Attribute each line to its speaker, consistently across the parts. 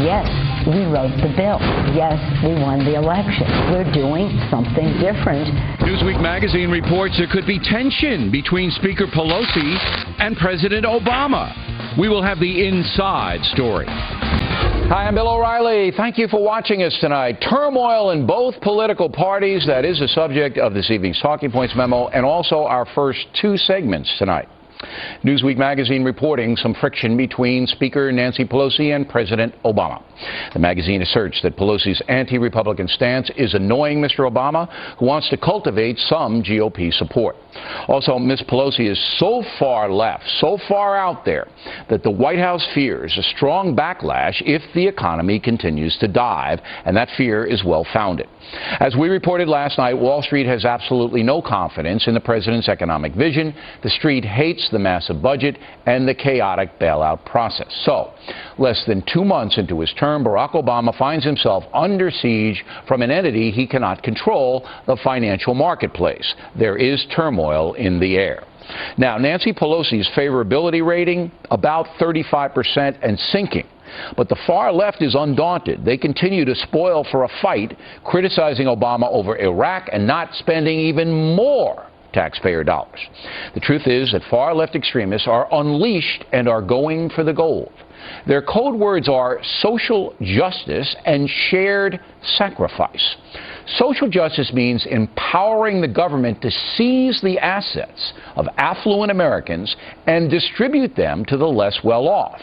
Speaker 1: Yes, we wrote the bill. Yes, we won the election. We're doing something different.
Speaker 2: Newsweek magazine reports there could be tension between Speaker Pelosi and President Obama. We will have the inside story. Hi, I'm Bill O'Reilly. Thank you for watching us tonight. Turmoil in both political parties. That is the subject of this evening's Talking Points memo and also our first two segments tonight. Newsweek magazine reporting some friction between Speaker Nancy Pelosi and President Obama. The magazine asserts that Pelosi's anti-Republican stance is annoying Mr. Obama, who wants to cultivate some GOP support. Also, Ms. Pelosi is so far left, so far out there, that the White House fears a strong backlash if the economy continues to dive, and that fear is well-founded. As we reported last night, Wall Street has absolutely no confidence in the president's economic vision. The street hates the massive budget and the chaotic bailout process. So, less than 2 months into his term, Barack Obama finds himself under siege from an entity he cannot control, the financial marketplace. There is turmoil in the air. Now, Nancy Pelosi's favorability rating, about 35% and sinking. But the far left is undaunted. They continue to spoil for a fight, criticizing Obama over Iraq and not spending even more taxpayer dollars. The truth is that far left extremists are unleashed and are going for the gold. Their code words are social justice and shared sacrifice. Social justice means empowering the government to seize the assets of affluent Americans and distribute them to the less well-off.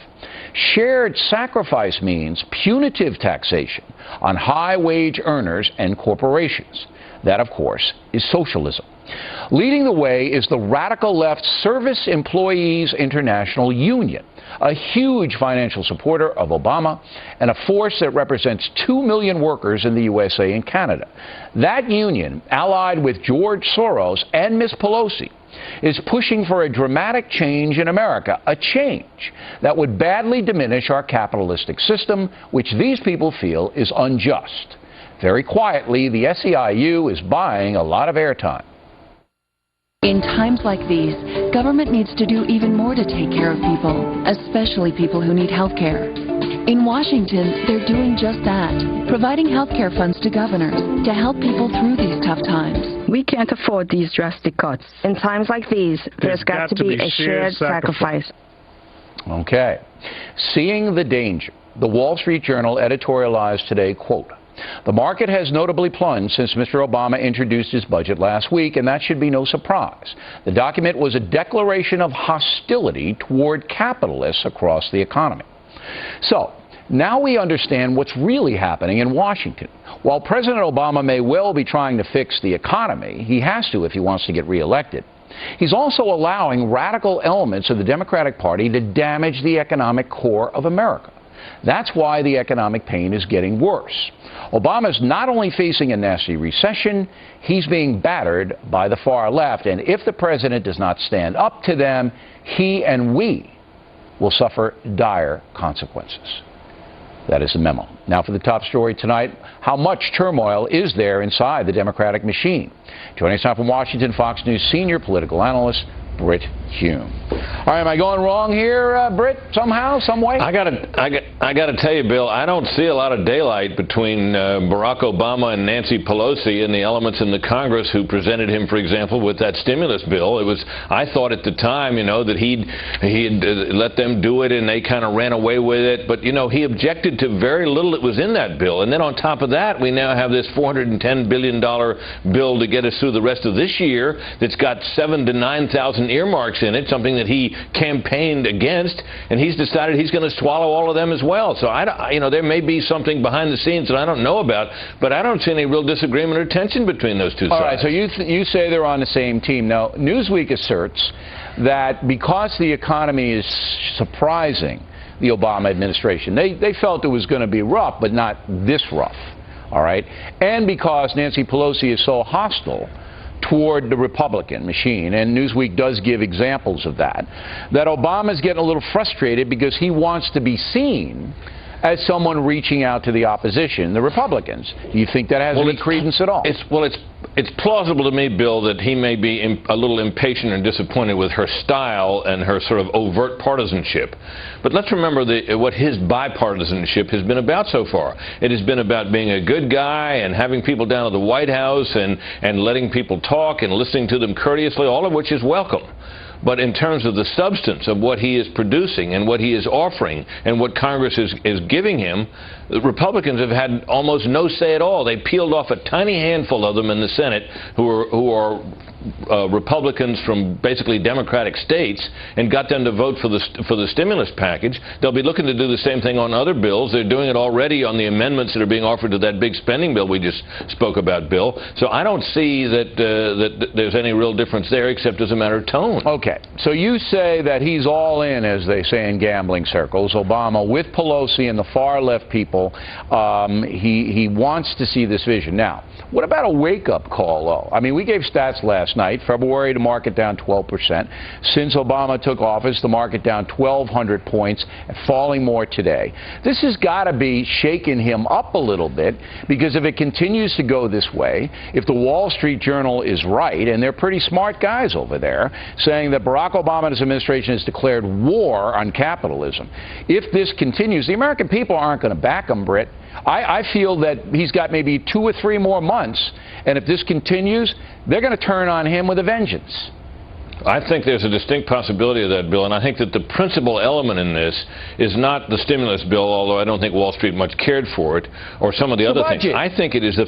Speaker 2: Shared sacrifice means punitive taxation on high-wage earners and corporations. That, of course, is socialism. Leading the way is the radical left Service Employees International Union, a huge financial supporter of Obama and a force that represents 2 million workers in the USA and Canada. That union, allied with George Soros and Ms. Pelosi, is pushing for a dramatic change in America, a change that would badly diminish our capitalistic system, which these people feel is unjust. Very quietly, the SEIU is buying a lot of airtime.
Speaker 3: In times like these, government needs to do even more to take care of people, especially people who need health care. In Washington, they're doing just that, providing health care funds to governors to help people through these tough times.
Speaker 4: We can't afford these drastic cuts. In times like these, there's got to be a shared sacrifice.
Speaker 2: Okay. Seeing the danger, the Wall Street Journal editorialized today, quote, "The market has notably plunged since Mr. Obama introduced his budget last week, and that should be no surprise. The document was a declaration of hostility toward capitalists across the economy." So, now we understand what's really happening in Washington. While President Obama may well be trying to fix the economy, he has to if he wants to get reelected, he's also allowing radical elements of the Democratic Party to damage the economic core of America. That's why the economic pain is getting worse. Obama's not only facing a nasty recession, he's being battered by the far left. And if the president does not stand up to them, he and we will suffer dire consequences. That is the memo. Now for the top story tonight, how much turmoil is there inside the Democratic machine? Joining us now from Washington, Fox News senior political analyst Brit Hume. All right, am I going wrong here, Brit, somehow, some way?
Speaker 5: I gotta tell you, Bill, I don't see a lot of daylight between Barack Obama and Nancy Pelosi and the elements in the Congress who presented him, for example, with that stimulus bill. It was, I thought at the time, you know, that he'd let them do it and they kind of ran away with it. But, you know, he objected to very little that was in that bill. And then on top of that, we now have this $410 billion bill to get us through the rest of this year that's got 7,000 to 9,000 earmarks in it, something that he campaigned against, and he's decided he's going to swallow all of them as well. So, you know, there may be something behind the scenes that I don't know about, but I don't see any real disagreement or tension between those two sides.
Speaker 2: All right, so you say they're on the same team. Now, Newsweek asserts that because the economy is surprising the Obama administration, they felt it was going to be rough, but not this rough, all right? And because Nancy Pelosi is so hostile toward the Republican machine, and Newsweek does give examples of that Obama's getting a little frustrated because he wants to be seen as someone reaching out to the opposition, the Republicans. Do you think that has any credence at all?
Speaker 5: It's plausible to me, Bill, that he may be a little impatient and disappointed with her style and her sort of overt partisanship. But let's remember what his bipartisanship has been about so far. It has been about being a good guy and having people down at the White House and letting people talk and listening to them courteously, all of which is welcome. But in terms of the substance of what he is producing and what he is offering and what Congress is giving him, the Republicans have had almost no say at all. They peeled off a tiny handful of them in the Senate who are Republicans from basically Democratic states and got them to vote for the stimulus package. They'll be looking to do the same thing on other bills. They're doing it already on the amendments that are being offered to that big spending bill we just spoke about, Bill. So I don't see that there's any real difference there except as a matter of tone.
Speaker 2: Okay. So you say that he's all in, as they say in gambling circles, Obama, with Pelosi and the far-left people. He wants to see this vision. Now, what about a wake-up call, though? I mean, we gave stats last night. February, the market down 12%. Since Obama took office, the market down 1,200 points, falling more today. This has got to be shaking him up a little bit, because if it continues to go this way, if the Wall Street Journal is right, and they're pretty smart guys over there, saying that Barack Obama and his administration has declared war on capitalism, if this continues, the American people aren't going to back him, Brit. I feel that he's got maybe 2 or 3 more months, and if this continues, they're going to turn on him with a vengeance.
Speaker 5: I think there's a distinct possibility of that, Bill, and I think that the principal element in this is not the stimulus bill, although I don't think Wall Street much cared for it, or some of the other things. I think it is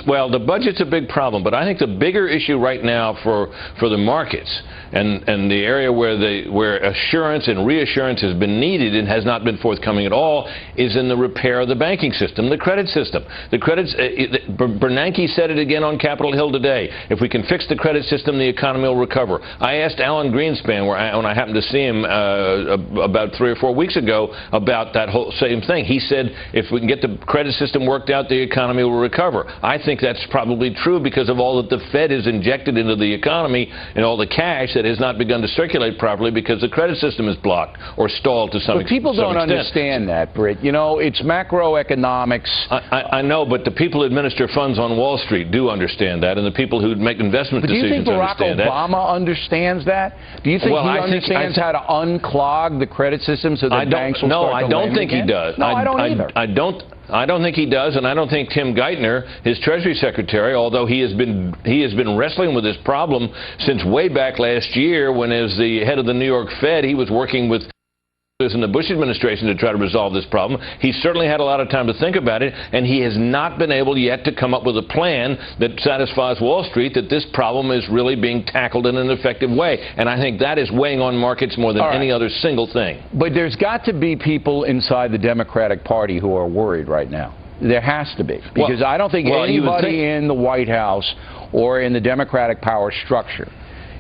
Speaker 5: well, the budget's a big problem, but I think the bigger issue right now for the markets and the area where assurance and reassurance has been needed and has not been forthcoming at all is in the repair of the banking system, the credit system. Bernanke said it again on Capitol Hill today. If we can fix the credit system, the economy will recover. I asked Alan Greenspan when I happened to see him about 3 or 4 weeks ago about that whole same thing. He said if we can get the credit system worked out, the economy will recover. I think that's probably true because of all that the Fed has injected into the economy and all the cash that has not begun to circulate properly because the credit system is blocked or stalled to some extent.
Speaker 2: But people don't understand that, Brit. You know, it's macroeconomics.
Speaker 5: I know, but the people who administer funds on Wall Street do understand that, and the people who make investment decisions understand that.
Speaker 2: Do you think Barack Obama understands that? Do you think he understands how to unclog the credit system so that banks will start to lend again? No, I don't think he does.
Speaker 5: No, I don't either. I don't think he does, and I don't think Tim Geithner, his Treasury Secretary, although he has been wrestling with this problem since way back last year when, as the head of the New York Fed, he was working with in the Bush administration to try to resolve this problem. He certainly had a lot of time to think about it, and he has not been able yet to come up with a plan that satisfies Wall Street that this problem is really being tackled in an effective way. And I think that is weighing on markets more than any other single thing.
Speaker 2: But there's got to be people inside the Democratic Party who are worried right now. There has to be. Because I don't think anybody in the White House or in the Democratic power structure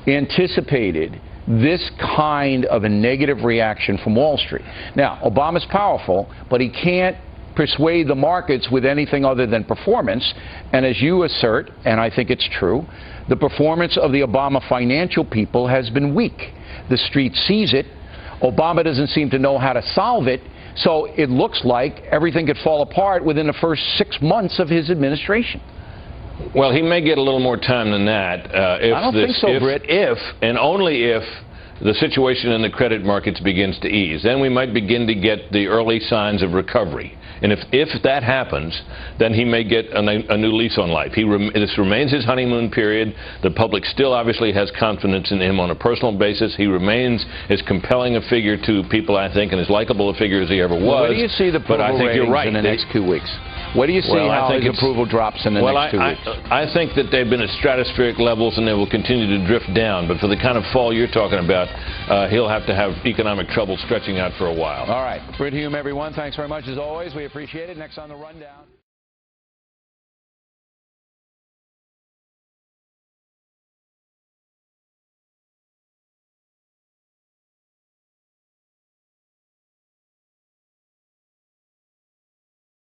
Speaker 2: anticipated this kind of a negative reaction from Wall Street. Now, Obama's powerful, but he can't persuade the markets with anything other than performance. And as you assert, and I think it's true, the performance of the Obama financial people has been weak. The street sees it. Obama doesn't seem to know how to solve it. So it looks like everything could fall apart within the first 6 months of his administration.
Speaker 5: Well, he may get a little more time than that.
Speaker 2: I don't think so, Brit.
Speaker 5: If, and only if, the situation in the credit markets begins to ease. Then we might begin to get the early signs of recovery. And if that happens, then he may get a new lease on life. This remains his honeymoon period. The public still obviously has confidence in him on a personal basis. He remains as compelling a figure to people, I think, and as likable a figure as he ever was.
Speaker 2: Well, where do you see the approval ratings in the next 2 weeks? What do you see how his approval drops in the next 2 weeks?
Speaker 5: I think that they've been at stratospheric levels and they will continue to drift down. But for the kind of fall you're talking about, he'll have to have economic trouble stretching out for a while.
Speaker 2: All right. Brit Hume, everyone. Thanks very much as always. We appreciate it. Next on the Rundown.